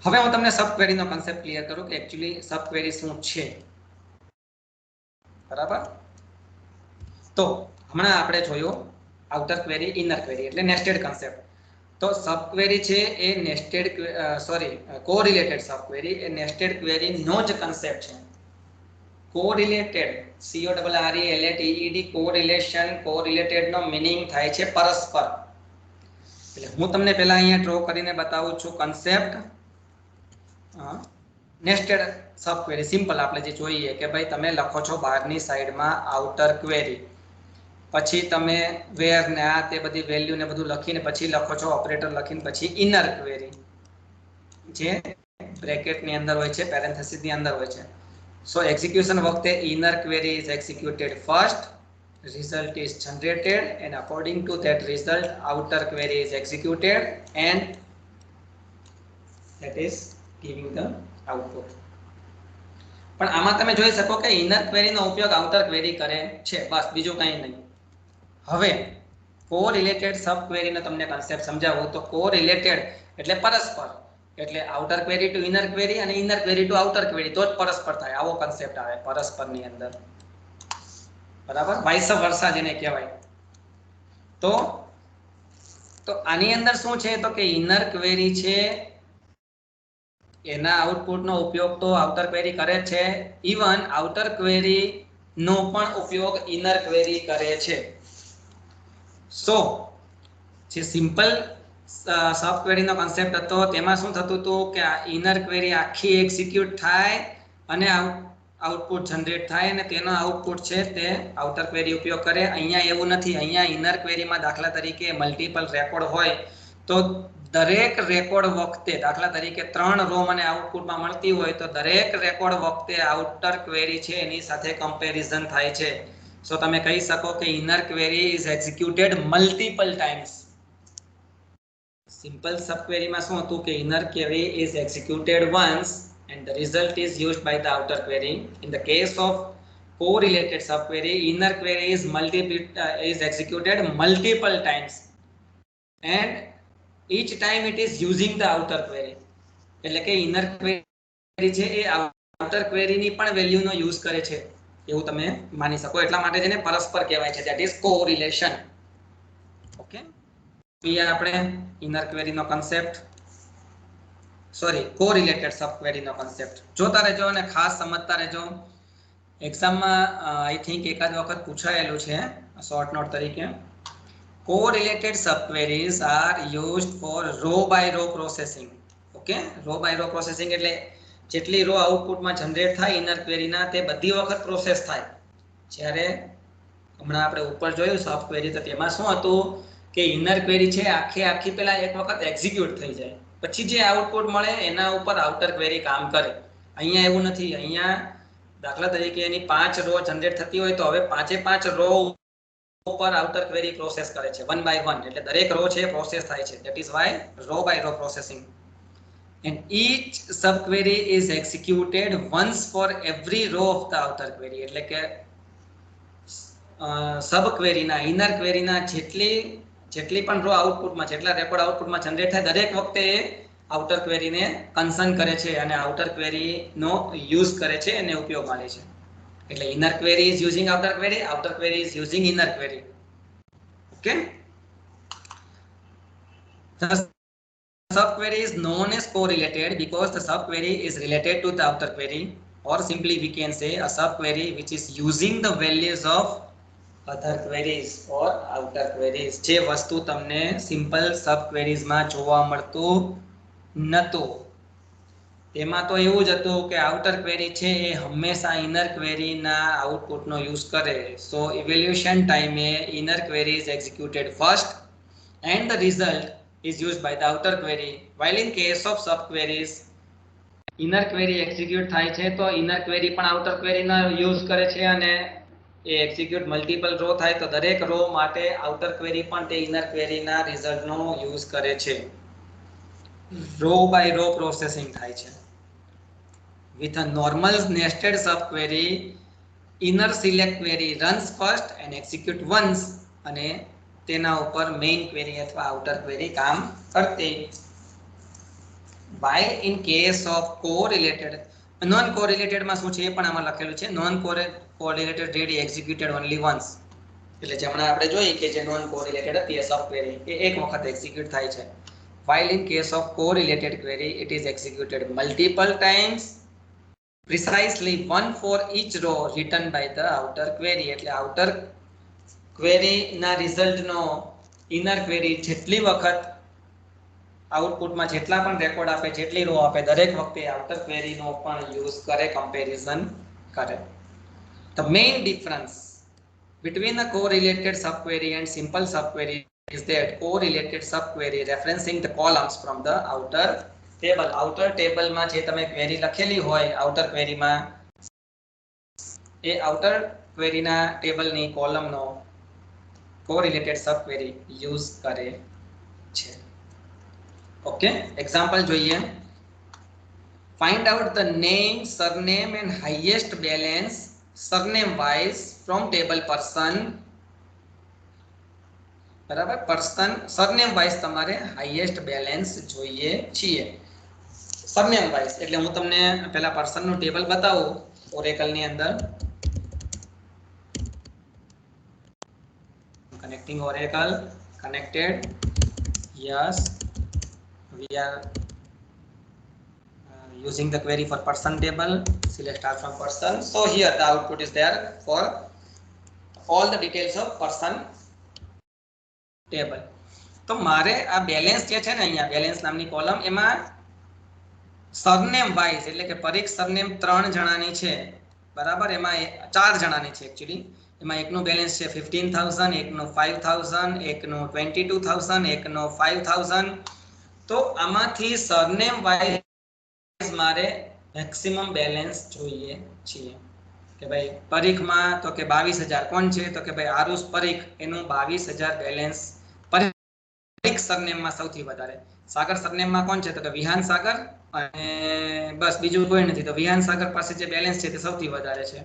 હવે હું તમને સબ ક્વેરીનો કન્સેપ્ટ ક્લિયર કરું કે એકચ્યુઅલી સબ ક્વેરી શું છે, બરાબર. તો હમણાં આપણે જોયું આઉટર ક્વેરી, ઇનર ક્વેરી એટલે નેસ્ટેડ કન્સેપ્ટ. તો સબ ક્વેરી છે એ નેસ્ટેડ કોરિલેટેડ સબ ક્વેરી એ નેસ્ટેડ ક્વેરી નો જ કન્સેપ્ટ છે. કોરિલેટેડ, CORRELATED, કોરિલેશન, કોરિલેટેડ નો મીનિંગ થાય છે પરસ્પર. એટલે હું તમને પહેલા અહીંયા ડ્રો કરીને બતાવું છું કન્સેપ્ટ. નેસ્ટેડ સબ ક્વેરી સિમ્પલ આપણે જે જોઈએ કે ભાઈ તમે લખો છો બહારની સાઈડમાં આઉટર ક્વેરી, પછી તમે વેર ને આ તે બધી વેલ્યુ ને બધું લખીને પછી લખો છો ઓપરેટર લખીને પછી ઇનર ક્વેરી જે બ્રેકેટ ની અંદર હોય છે, પેરેન્થેસિસ ની અંદર હોય છે. સો એક્ઝિક્યુશન વખતે inner query is executed first, result is generated and according to that result outer query is executed and that is giving the output. પણ આમાં તમે જોઈ શકો કે ઇનર ક્વેરીનો ઉપયોગ આઉટર ક્વેરી કરે છે, બસ બીજું કંઈ નહીં. હવે કોરિલેટેડ સબ ક્વેરીનો તમને કન્સેપ્ટ સમજાવું તો કોરિલેટેડ એટલે પરસ્પર, એટલે outer query to inner query અને inner query to outer query તો જ પરસ્પર થાય, આવો કન્સેપ્ટ આવે પરસ્પરની અંદર, બરાબર. વાઇસ વર્સા જેને કહેવાય. તો આની અંદર શું છે તો કે ઇનર ક્વેરી છે એના આઉટપુટનો ઉપયોગ તો આઉટર ક્વેરી કરે છે, ઇવન આઉટર ક્વેરી નો પણ ઉપયોગ ઇનર ક્વેરી કરે છે. સો જે સિમ્પલ સબ ક્વેરીનો કન્સેપ્ટ હતો તેમાં શું થતું હતું કે આ ઇનર ક્વેરી આખી એક્ઝિક્યુટ થાય અને આઉટપુટ જનરેટ થાય અને તેનો આઉટપુટ છે તે આઉટર ક્વેરી ઉપયોગ કરે. અહીંયા એવું નથી. અહીંયા ઇનર ક્વેરીમાં દાખલા તરીકે મલ્ટિપલ રેકોર્ડ હોય તો દરેક રેકોર્ડ વખતે, દાખલા તરીકે 3 રો મને આઉટપુટમાં મળતી હોય તો દરેક રેકોર્ડ વખતે આઉટર ક્વેરી છે એની સાથે કમ્પેરિઝન થાય છે. સો તમે કહી શકો કે inner query is executed multiple times. Simple sub ક્વેરીમાં શું હતું કે inner query is executed once and the result is used by the outer query. In the case of correlated subquery, inner query is executed multiple times and each time it is using the outer query. એટલે કે inner query છે એ outer ક્વેરીની પણ વેલ્યુનો use કરે છે એવું તમે માની શકો. એટલા માટે જેને પરસ્પર કહેવાય છે, ધેટ ઇઝ કોરિલેશન. ઓકે, એ આપણે ઇનર ક્વેરીનો કન્સેપ્ટ, સોરી કોરિલેટેડ સબ ક્વેરીનો કન્સેપ્ટ જોતા રહેજો અને ખાસ સમજતા રહેજો. એક્ઝામમાં આઈ થિંક એકાદ વખત પૂછાયેલું છે શોર્ટ નોટ તરીકે. Correlated sub queries are used for row by row processing. Okay, row by row processing એટલે જેટલી રો આઉટપુટમાં જનરેટ થાય ઇનર ક્વેરીના તે બધી વખત પ્રોસેસ થાય. જ્યારે હમણાં આપણે ઉપર જોયું સબ ક્વેરી તો તેમાં શું હતું કે ઇનર ક્વેરી છે આખી પહેલા એક વખત એક્ઝિક્યુટ થઈ જાય પછી જે આઉટપુટ મળે એના ઉપર આઉટર ક્વેરી કામ કરે. અહીંયા એવું નથી. અહીંયા દાખલા તરીકે એની 5 રો જનરેટ થતી હોય તો હવે 5 રો ઉપર આઉટર ક્વેરી પ્રોસેસ કરે છે વન બાય વન, એટલે દરેક રો છે પ્રોસેસ થાય છે. That is why row by row processing. and each subquery is executed once for every row of the outer query. એટલે કે સબ ક્વેરીના ઇનર ક્વેરીના જેટલી પણ રો આઉટપુટમાં, જેટલા રેકોર્ડ આઉટપુટમાં જનરેટ થાય દરેક વખતે આઉટર ક્વેરીને કન્સર્ન કરે છે અને આઉટર ક્વેરીનો યુઝ કરે છે અને ઉપયોગમાં લે છે. એટલે inner query is using outer query is using inner query. Okay, subquery is known as correlated because the subquery is related to the outer query, or simply we can say a subquery which is using the values of other queries or outer queries. જે વસ્તુ તમને simple સબ ક્વેરીઝમાં જોવા મળતું નતું. તેમાં તો એવું જ હતું કે આઉટર ક્વેરી છે એ હંમેશા ઇનર ક્વેરીના આઉટપુટનો યુઝ કરે. સો ઇવેલ્યુએશન ટાઈમે inner query is executed first and the result is used by the outer query, while in case of subqueries inner query execute થાય છે તો inner query પણ outer query નો use કરે છે અને એ એક્ઝિક્યુટ મલ્ટિપલ રો થાય તો દરેક રો માટે outer query પણ તે inner query ના રિઝલ્ટ નો યુઝ કરે છે. રો બાય રો પ્રોસેસિંગ થાય છે. with a normal nested subquery, inner select query runs first and execute once અને તેના ઉપર મેઇન ક્વેરી અથવા આઉટર ક્વેરી કામ કરતી while in case of correlated, non correlated માં શું છે એ પણ આમાં લખેલું છે. non correlated read executed only once, એટલે જે હમણાં આપણે જોઈએ કે જે નોન કોરિલેટેડ હતી એ સબ ક્વેરી એ એક વખત એક્ઝિક્યુટ થાય છે. while in case of correlated query it is executed multiple times, precisely one for each row written by the outer query. એટલે outer query ના રિઝલ્ટ નો inner query જેટલી વખત આઉટપુટમાં જેટલા પણ રેકોર્ડ આપે, જેટલી રો આપે, દરેક વખતે આઉટર ક્વેરી નો પણ યુઝ કરે, કમ્પેરિઝન કરે. The main difference between a correlated subquery and simple subquery is that correlated subquery referencing the columns from the outer table. outer table માં જે તમે ક્વેરી લખેલી હોય outer query માં, એ outer query ના ટેબલની કોલમનો correlated subquery યુઝ કરે છે. ઓકે, એક્ઝામ્પલ જોઈએ. Find out the name, surname and highest balance surname wise from table person. બરાબર, પર્સન સરનેમ વાઇઝ તમારે હાઈએસ્ટ બેલેન્સ જોઈએ છીએ. સરનેમ વાઇઝ એટલે હું તમને પહેલા પર્સન નું ટેબલ બતાવું ઓરેકલ ની અંદર. connecting Oracle, connected, yes, we are using the query for person table. Select star from person. So here the output is there for all the details of person table. તો મારે આ balance જે છે ને અહીંયા balance નામની column, એમાં surname wise એટલે કે પરીખ સરનેમ 3 જણાની છે, બરાબર, એમાં 4 જણાની છે એકચ્યુઅલી. એમાં એકનું બેલેન્સ છે 15,000, એકનું 5,000, એકનું 22,000, એકનું 5,000. તો આમાંથી સરનેમ વાઇઝ મારે મેક્સિમમ બેલેન્સ જોઈએ છીએ કે ભાઈ પરીખમાં તો કે 22,000 કોણ છે તો કે ભાઈ આરુષ પરીખ, એનું 22,000 બેલેન્સ પરીખ સરનેમમાં સૌથી વધારે. સાગર સરનેમમાં કોણ છે તો કે વિહાન સાગર, અને બસ બીજું કોઈ નથી. તો વિહાન સાગર પાસે જે બેલેન્સ છે તે સૌથી વધારે છે.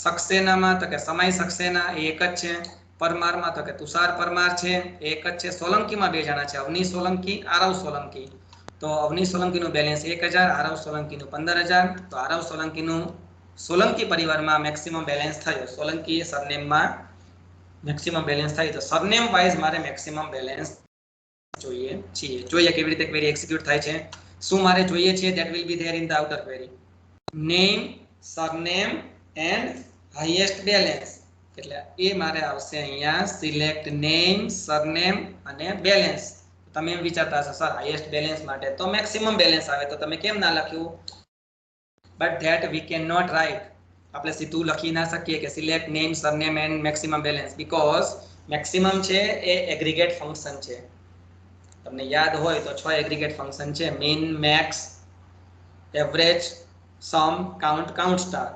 સક્સેનામાં તો કે સમય સક્સેના એ એક જ છે. પરમારમાં તો કે તુષાર પરમાર છે, એ એક જ છે. સોલંકીમાં 2 જણા છે, અવની સોલંકી, આરવ સોલંકી. તો અવની સોલંકીનું બેલેન્સ 1,000, આરવ સોલંકીનું 15,000. તો આરવ સોલંકીનું સોલંકી પરિવારમાં મેક્સિમમ બેલેન્સ થયો. સોલંકી સરનેમમાં મેક્સિમમ બેલેન્સ થાય. તો સરનેમ વાઇઝ મારે મેક્સિમમ બેલેન્સ જોઈએ છીએ. જોઈએ કેવી રીતે ક્વેરી એક્ઝિક્યુટ થાય છે. શું મારે જોઈએ છે, that will be there in the outer query. name, surname and highest balance. એટલે એ મારે આવશે અહીંયા સિલેક્ટ નેમ, સરનેમ અને બેલેન્સ. તમે એમ વિચારતા હશો સર હાઈએસ્ટ બેલેન્સ માટે તો મેક્સિમમ બેલેન્સ આવે, તો તમે કેમ ના લખ્યું? But that we can not write. આપણે સીધું લખી ના શકીએ કે select name, surname and maximum balance, because maximum છે એ એગ્રીગેટ ફંક્શન છે. તમને યાદ હોય તો 6 એગ્રીગેટ ફંક્શન છે: મીન, મેક્સ, એવરેજ, સમ, કાઉન્ટ, કાઉન્ટ સ્ટાર.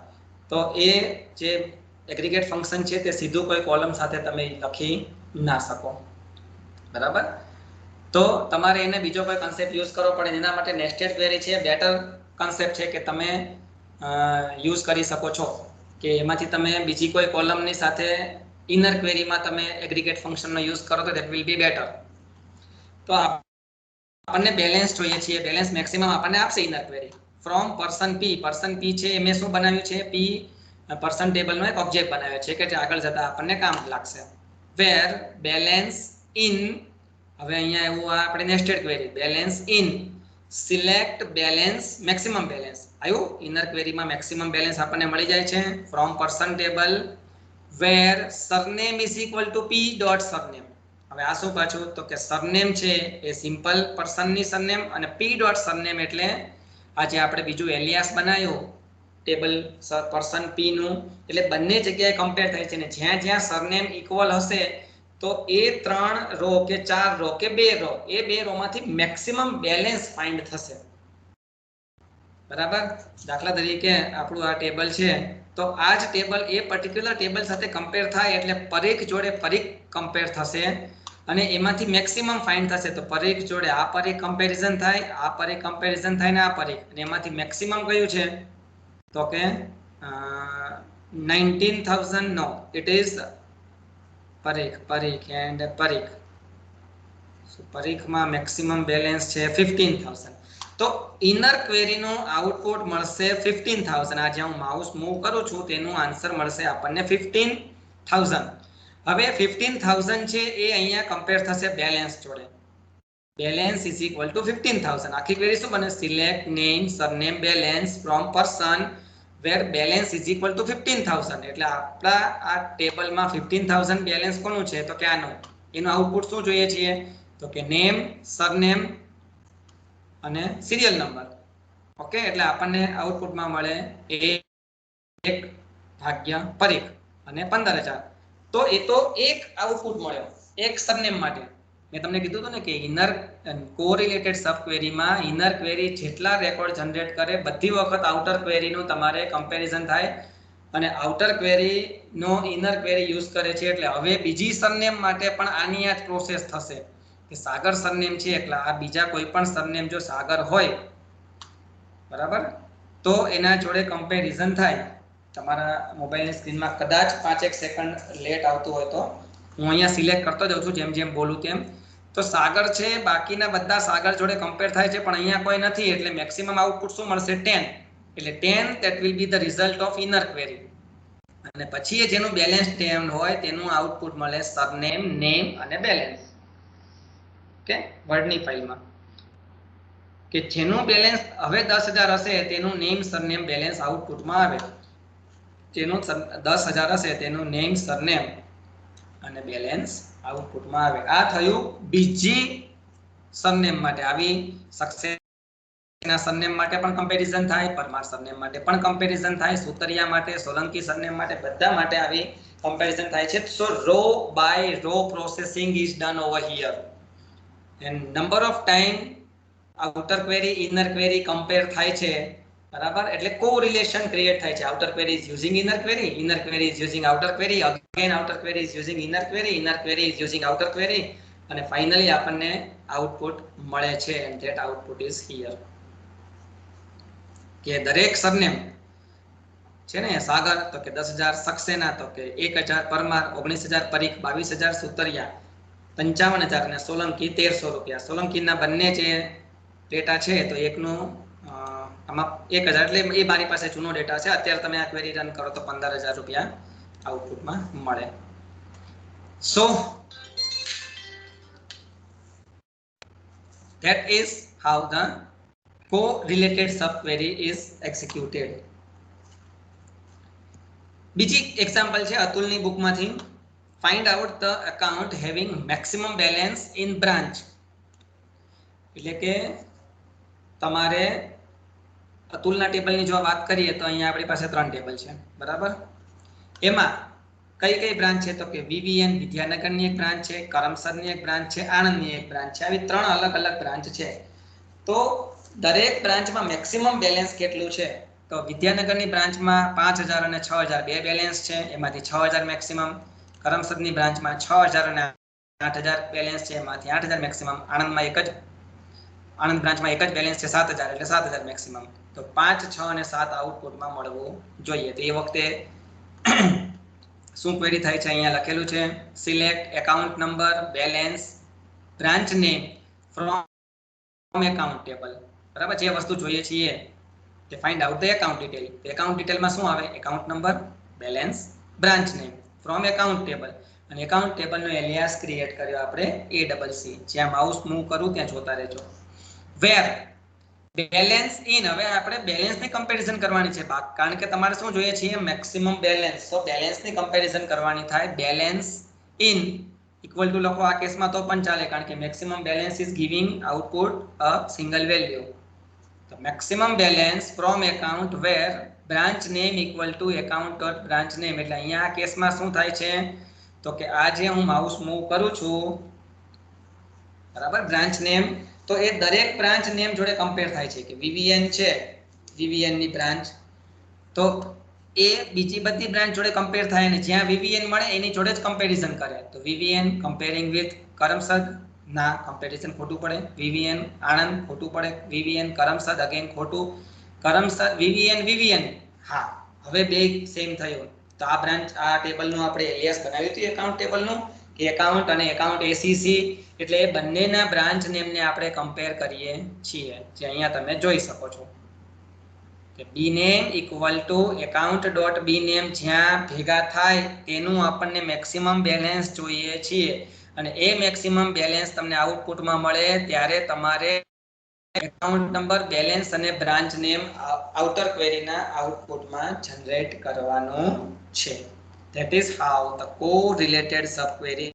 તો એ જે એગ્રીગેટ ફંક્શન છે તે સીધું કોઈ કોલમ સાથે તમે લખી ના શકો, બરાબર. તો તમારે એને બીજો કોઈ કન્સેપ્ટ યુઝ કરવો પડે. એના માટે નેસ્ટેડ ક્વેરી છે બેટર કન્સેપ્ટ છે કે તમે યુઝ કરી શકો છો, કે એમાંથી તમે બીજી કોઈ કોલમની સાથે ઇનર ક્વેરીમાં તમે એગ્રીગેટ ફંક્શનનો યુઝ કરો તો ધેટ વિલ બી બેટર. તો આપણને બેલેન્સ જોઈએ છીએ. બેલેન્સ મેક્સિમમ આપણને આપશે inner query from person P. Person P છે એ મેં શું બનાવ્યું છે, પી પર્સન ટેબલનો એક ઓબ્જેક્ટ બનાવ્યો છે કે જે આગળ જતા આપણને કામ લાગશે. વેર બેલેન્સ ઇન, હવે અહીંયા એવું આપણે nested query, balance in select balance maximum balance આવ્યું. ઇનર ક્વેરીમાં મેક્સિમમ બેલેન્સ આપણને મળી જાય છે from person table. Where surname is equal to P dot surname. હવે આ શું પાછું તો કે સરનેમ છે એ સિમ્પલ પર્સનની સરનેમ, અને પી ડોટ સરનેમ એટલે આજે આપણે બીજું એલિયાસ બનાવ્યું ટેબલ પર્સન પી નું, એટલે બંને જગ્યાએ કમ્પેર થાય છે. ને જ્યાં જ્યાં સરનેમ ઇક્વલ હશે તો એ 3 રો કે 4 રો કે 2 રો, એ 2 રો માંથી મેક્સિમમ બેલેન્સ ફાઇન્ડ થશે, બરાબર. દાખલા તરીકે આપણું આ ટેબલ છે, તો આ જ ટેબલ એ પર્ટિક્યુલર ટેબલ સાથે કમ્પેર થાય એટલે પરીખ જોડે પરીખ કમ્પેર થશે અને એમાંથી મેક્સિમમ ફાઇન્ડ થશે. તો પરીખ જોડે આ પરીખ કમ્પેરિઝન થાય, આ પરીખ કમ્પેરિઝન થાય ને આ પરીખ, અને એમાંથી મેક્સિમમ કયું છે તો કે 19,000. No, it is Parikh, Parikh and Parikh. પરીખમાં મેક્સિમમ બેલેન્સ છે 15000. તો ઇનર ક્વેરીનું આઉટપુટ મળશે 15000. આ જે હું માઉસ મૂવ કરું છું તેનું આન્સર મળશે આપણને 15000. હવે 15000 છે એ અહીંયા કમ્પેર થશે બેલેન્સ જોડે. Balance is equal to 15000. આખી ક્વેરી શું બને? Select name surname balance from person where balance is equal to 15000. એટલે આપણા આ ટેબલમાં 15000 બેલેન્સ કોનું છે? તો કે આનું. એનું આઉટપુટ શું જોઈએ છીએ? તો કે નેમ સરનેમ અને સિરિયલ નંબર. ઓકે, એટલે આપણને આઉટપુટમાં મળે 1 ભાગ્યા પરીખ અને 15000. તો એ તો એક આઉટપુટ મળ્યો એક સરનેમ માટે. મેં તમને કીધું હતું ને કે ઇનર કોરિલેટેડ સબ ક્વેરીમાં ઇનર ક્વેરી જેટલા રેકોર્ડ જનરેટ કરે બધી વખત આઉટર ક્વેરીનું તમારે કમ્પેરિઝન થાય અને આઉટર ક્વેરીનો ઇનર ક્વેરી યુઝ કરે છે. એટલે હવે બીજી સરનેમ માટે પણ આની આ જ પ્રોસેસ થશે કે સાગર સરનેમ છે એટલે આ બીજા કોઈ પણ સરનેમ જો સાગર હોય બરાબર તો એના જોડે કમ્પેરિઝન થાય. તમારા મોબાઈલની સ્ક્રીનમાં કદાચ 5-1 સેકન્ડ લેટ આવતું હોય તો હું અહીંયા સિલેક્ટ કરતો જાઉં છું જેમ જેમ બોલું તેમ. તો સાગર છે બાકીના બધા સાગર જોડે કમ્પેર થાય છે પણ અહીંયા કોઈ નથી એટલે મેક્સિમમ આઉટપુટ શું મળશે? 10. એટલે 10 that will be the result of inner query. અને પછી એ જેનું બેલેન્સ 10 હોય તેનું આઉટપુટ મળે સરનેમ નેમ અને બેલેન્સ. ઓકે, વર્ડની ફાઇલમાં કે જેનું બેલેન્સ હવે 10000 હશે તેનું નેમ સરનેમ બેલેન્સ આઉટપુટમાં આવે. જેનું 10000 હશે તેનું નેમ સરનેમ અને બેલેન્સ આઉટપુટમાં આવે. આ થયું બીજી સરનેમ માટે. આવી સક્સેસના સરનેમ માટે પણ કમ્પેરિઝન થાય, પરમાર સરનેમ માટે પણ કમ્પેરિઝન થાય, સુતરિયા માટે, સોલંકી સરનેમ માટે, બધા માટે આવી કમ્પેરિઝન થાય છે. So row by row processing is done over here and number of time outer query inner query compare થાય છે બરાબર. એટલે કોરિલેશન ક્રિએટ થાય છે. Outer query is using inner query is using outer query, again outer query is using inner query is using outer query અને finally આપણને output મળે છે and that output is here. કે દરેક સરનેમ છે ને સાગર તો કે 10000, સક્સેના તો કે 1000, પરમાર 19000, પરીખ 22000, સુતરિયા 55000 અને સોલંકી 1300 રૂપિયા. સોલંકીના બંને જે ડેટા છે તો એકનું આમાં 1000 એટલે એ મારી પાસે જૂનો ડેટા છે. અત્યારે તમે આ ક્વેરી રન કરો તો 15000 રૂપિયા આઉટપુટમાં મળે. So that is how the correlated subquery is executed. બીજી એક્ઝામ્પલ છે અતુલની બુકમાંથી. Find out the account having maximum balance in branch. એટલે કે તમારે અતુલના ટેબલની જો વાત કરીએ તો અહીંયા આપણી પાસે 3 ટેબલ છે બરાબર. એમાં કઈ કઈ બ્રાન્ચ છે તો કે વીવીએન વિદ્યાનગરની એક બ્રાન્ચ છે, કરમસદની એક બ્રાન્ચ છે, આણંદની એક બ્રાન્ચ છે. આવી 3 અલગ અલગ બ્રાન્ચ છે. તો દરેક બ્રાન્ચમાં મેક્સિમમ બેલેન્સ કેટલું છે? તો વિદ્યાનગરની બ્રાન્ચમાં 5000 અને 6000 બે બેલેન્સ છે, એમાંથી 6000 મેક્સિમમ. કરમસદની બ્રાન્ચમાં 6000 અને 8000 બેલેન્સ છે, એમાંથી 8000 મેક્સિમમ. આણંદ બ્રાન્ચમાં એક જ બેલેન્સ છે 7000 એટલે 7000 મેક્સિમમ. તો 5, 6 અને 7 આઉટપુટમાં મળવું જોઈએ. તો એ વખતે શું ક્વેરી થાય છે? અહીંયા લખેલું છે select account number balance branch name from account table. બરાબર, જે વસ્તુ જોઈએ છીએ કે find out the account detail. Account ડિટેલમાં શું આવે? Account number balance branch name from account table. અને એકાઉન્ટ ટેબલનો એલિયાસ ક્રિએટ કર્યો આપણે ACC. જ્યાં માઉસ મૂવ કરું ત્યાં જોતા રહેજો. વેર બેલેન્સ ઇન. હવે આપણે બેલેન્સની કમ્પેરિઝન કરવાની છે કારણ કે તમારે શું જોઈએ છે? Maximum balance. તો બેલેન્સની કમ્પેરિઝન કરવાની થાય. બેલેન્સ ઇન ઇક્વલ ટુ લખો આ કેસમાં તો પણ ચાલે કારણ કે maximum balance is giving output a single value. તો maximum balance from account where branch name equal to account dot branch name. એટલે અહીંયા આ કેસમાં શું થાય છે તો કે આ જે હું માઉસ મૂવ કરું છું બરાબર બ્રાન્ચ નેમ, તો એ દરેક બ્રાન્ચ નેમ જોડે કમ્પેર થાય છે. કે વીવીએન છે, વીવીએન ની બ્રાન્ચ, તો એ બીજી બધી બ્રાન્ચ જોડે કમ્પેર થાય અને જ્યાં વીવીએન મળે એની જોડે જ કમ્પેરિઝન કરે. તો વીવીએન કમ્પેરિંગ વિથ કરમસદ, ના કમ્પેરિઝન ખોટું પડે. વીવીએન આણંદ ખોટું પડે. વીવીએન કરમસદ અગેન ખોટું. કરમસદ વીવીએન હા હવે બે સેમ થયું. તો આ બ્રાન્ચ આ ટેબલનું આપણે એલિયાસ બનાવ્યું હતું એકાઉન્ટ ટેબલનું એકાઉન્ટ અને એકાઉન્ટ એસીસી એટલે એ બંનેના બ્રાન્ચ નેમને આપણે કમ્પેર કરીએ છીએ, જે અહીંયા તમે જોઈ શકો છો કે B name equal to account dot B name જ્યાં ભેગા થાય તેનું આપણને મેક્સિમમ બેલેન્સ જોઈએ છીએ, અને એ મેક્સિમમ બેલેન્સ તમને આઉટપુટમાં મળે ત્યારે તમારે એકાઉન્ટ નંબર, બેલેન્સ અને બ્રાન્ચ નેમ આઉટર ક્વેરીના આઉટપુટમાં જનરેટ કરવાનું છે. That is how the correlated subquery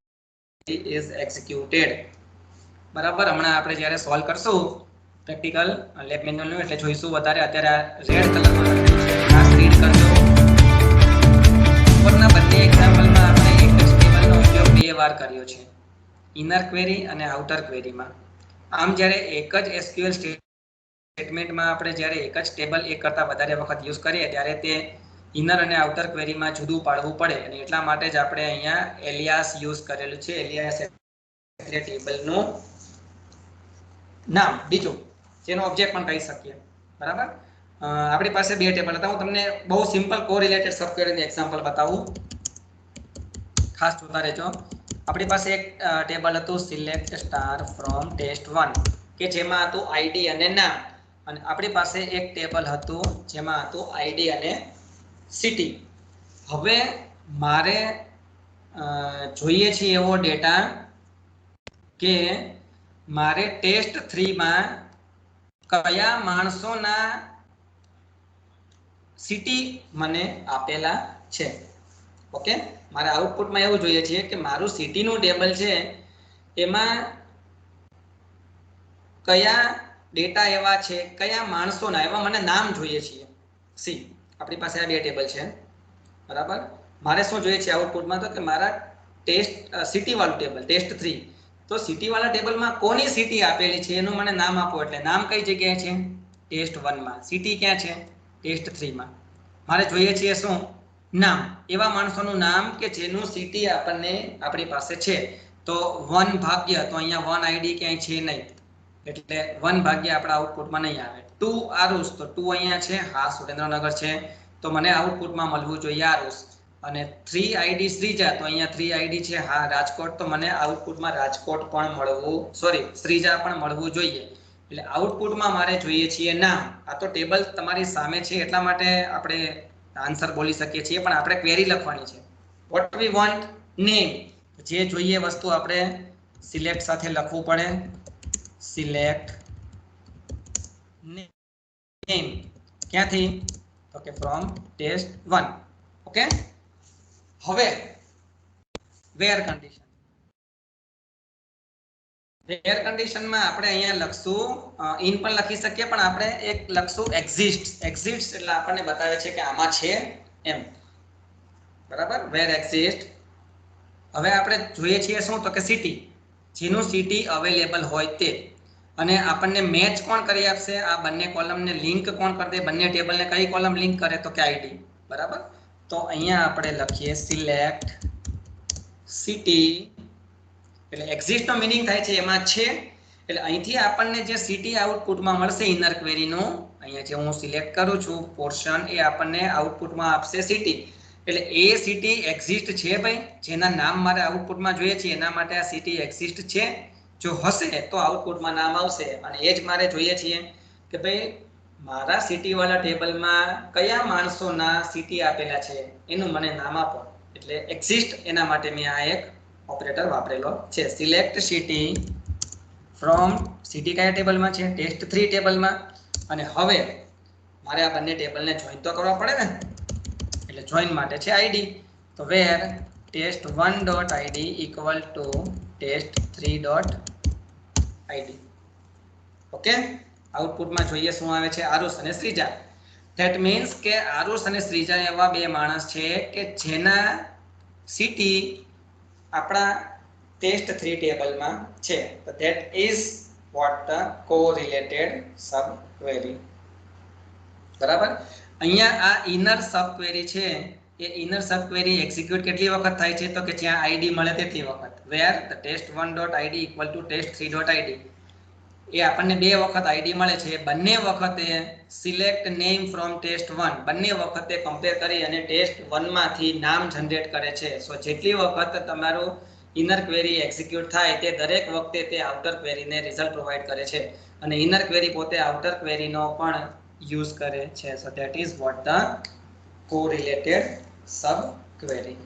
is executed. બરાબર, હમણાં આપણે જ્યારે સોલ્વ કરશું પ્રેક્ટિકલ લેબ મેન્યુઅલનું એટલે જોઈશું વધારે. અત્યારે રેડ કલરમાં લખ્યું છે, ખાસ રીડ કરજો. ઉપરના બંને એક્ઝામ્પલમાં આપણે એક જ ટેબલનો ઉપયોગ બે વાર કર્યો છે, ઇનર ક્વેરી અને આઉટર ક્વેરીમાં. આમ જ્યારે એક જ એસક્યુએલ સ્ટેટમેન્ટમાં આપણે જ્યારે એક જ ટેબલ એક કરતાં વધારે વખત યુઝ કરીએ ત્યારે તે ઇનર અને આઉટર ક્વેરીમાં જુદું પાડવું પડે, અને એટલા માટે જ આપણે અહીંયા એલિયાસ યુઝ કરેલું છે. એલિયાસ એટલે ટેબલનું નામ, બીજું જેનો ઓબ્જેક્ટ પણ કહી શકીએ. બરાબર, આપણી પાસે બે ટેબલ હતા. હું તમને બહુ સિમ્પલ કોરિલેટેડ સબક્વેરીનું એક્ઝામ્પલ બતાવું, ખાસ જોતા રહેજો. આપણી પાસે એક ટેબલ હતું સિલેક્ટ સ્ટાર ફ્રોમ ટેસ્ટ1 કે જેમાં હતું આઈડી અને નામ, અને આપણી પાસે એક ટેબલ હતું જેમાં હતું આઈડી અને સિટી. હવે મારે જોઈએ છે એવો ડેટા કે મારે ટેસ્ટ3 માં કયા માણસોના સિટી મને આપેલા છે. ઓકે, મારે આઉટપુટમાં એવું જોઈએ છે કે મારું સિટીનું ટેબલ છે એમાં કયા ડેટા એવા છે, કયા માણસોના એવા મને નામ જોઈએ છીએ. સી, આપણી પાસે આ બે ટેબલ છે. બરાબર, મારે શું જોઈએ છે આઉટપુટમાં, તો કે મારા ટેસ્ટ સિટી વાળું ટેબલ ટેસ્ટ3, તો સિટી વાળા ટેબલમાં કોની સિટી આપેલી છે એનું મને નામ આપો. એટલે નામ કઈ જગ્યાએ છે? ટેસ્ટ1માં. સિટી ક્યાં છે? ટેસ્ટ3માં. મારે જોઈએ છે શું? નામ, એવા માણસોનું નામ કે જેનું સિટી આપણને આપણી પાસે છે. તો 1 ભાગ્ય, તો અહીંયા 1 આઈડી ક્યાંય છે નહીં, એટલે 1 ભાગ્ય આપણા આઉટપુટમાં નહીં આવે. 2 આરુષ, તો 2 અહીંયા છે, હા સુરેન્દ્રનગર છે, તો મને આઉટપુટમાં મળવું જોઈએ આરુષ. અને 3 આઈડી શ્રીજા, તો અહીંયા 3 આઈડી છે, હા રાજકોટ, તો મને આઉટપુટમાં રાજકોટ પણ મળવું, શ્રીજા પણ મળવું જોઈએ. એટલે આઉટપુટમાં મારે જોઈએ છીએ નામ. આ તો ટેબલ તમારી સામે છે એટલા માટે આપણે આન્સર બોલી શકીએ છીએ, પણ આપણે ક્વેરી લખવાની છે. What we want? નેમ. જે જોઈએ વસ્તુ આપણે સિલેક્ટ સાથે લખવું પડે. સિલેક્ટ નેમ ક્યાંથી? તો કે ફ્રોમ ટેસ્ટ1. ઓકે, હવે વેર કન્ડિશન. વેર કન્ડિશનમાં આપણે અહીંયા લખશું, ઇન પણ લખી શકીએ, પણ આપણે એક લખશું એક્ઝિસ્ટ. એક્ઝિસ્ટ એટલે આપણને બતાવે છે કે આમાં છે એમ. બરાબર, વેર એક્ઝિસ્ટ. હવે આપણે જોઈએ છીએ શું, તો કે સિટી, જેનું સિટી અવેલેબલ હોય તે. અને આપણને મેચ કોણ કરી આપશે? આ બંને કોલમને લિંક કોણ કરી દે? બંને ટેબલને કઈ કોલમ લિંક કરે? તો કે આઈડી. બરાબર, તો અહીંયા આપણે લખીએ સિલેક્ટ સિટી, એટલે એક્ઝિસ્ટ નો મીનિંગ થાય છે એમાં છે. એટલે અહીંથી આપણને જે સિટી આઉટપુટમાં મળશે ઇનર ક્વેરીનું, અહીંયા જે હું સિલેક્ટ કરું છું પોર્શન, એ આપણને આઉટપુટમાં આપશે સિટી. એટલે એ સિટી એક્ઝિસ્ટ છે ભાઈ, જેના નામ મારે આઉટપુટમાં જોઈએ છે એના માટે આ સિટી એક્ઝિસ્ટ છે. જો હશે તો આઉટપુટમાં નામ આવશે, અને એ જ મારે જોઈએ છીએ કે ભાઈ મારા સિટી વાળા ટેબલમાં કયા માણસોના સિટી આપેલા છે એનું મને નામ આપો. એટલે એક્ઝિસ્ટ, એના માટે મેં આ એક ઓપરેટર વાપરેલો છે. સિલેક્ટ સિટી ફ્રોમ, સિટી કયા ટેબલમાં છે? ટેસ્ટ3 ટેબલમાં. અને હવે મારે આ બંને ટેબલને જોઈન તો કરવા પડે ને, એટલે જોઈન માટે છે આઈડી. તો વેર test1.id equal to test3.id. Okay, આઉટપુટમાં જોઈએ શું આવે છે? આરુષ અને શ્રીજા. ધેટ મીન્સ કે આરુષ અને શ્રીજા એવા બે માણસ છે કે જેના સિટી આપણા ટેસ્ટ3 ટેબલમાં છે. તો that is what the correlated sub query. બરાબર, અહીંયા આ ઇનર સબ ક્વેરી છે, એ ઇનર સબ ક્વેરી એક્ઝિક્યુટ કેટલી વખત થાય છે? તો કે જ્યાં આઈડી મળે તેટલી વખત. Where the test1.id equal to test3.id. એ આપણને બે વખત આઈડી મળે છે, બંને વખતે સિલેક્ટ નેમ ફ્રોમ ટેસ્ટ1, બંને વખતે કમ્પેર કરી અને ટેસ્ટ1 માંથી નામ જનરેટ કરે છે. સો જેટલી વખત તમારું ઇનર ક્વેરી એક્ઝિક્યુટ થાય તે દરેક વખતે તે આઉટર ક્વેરીને રિઝલ્ટ પ્રોવાઈડ કરે છે અને ઇનર ક્વેરી પોતે આઉટર ક્વેરીનો પણ યુઝ કરે છે. So that is what the correlated sub query.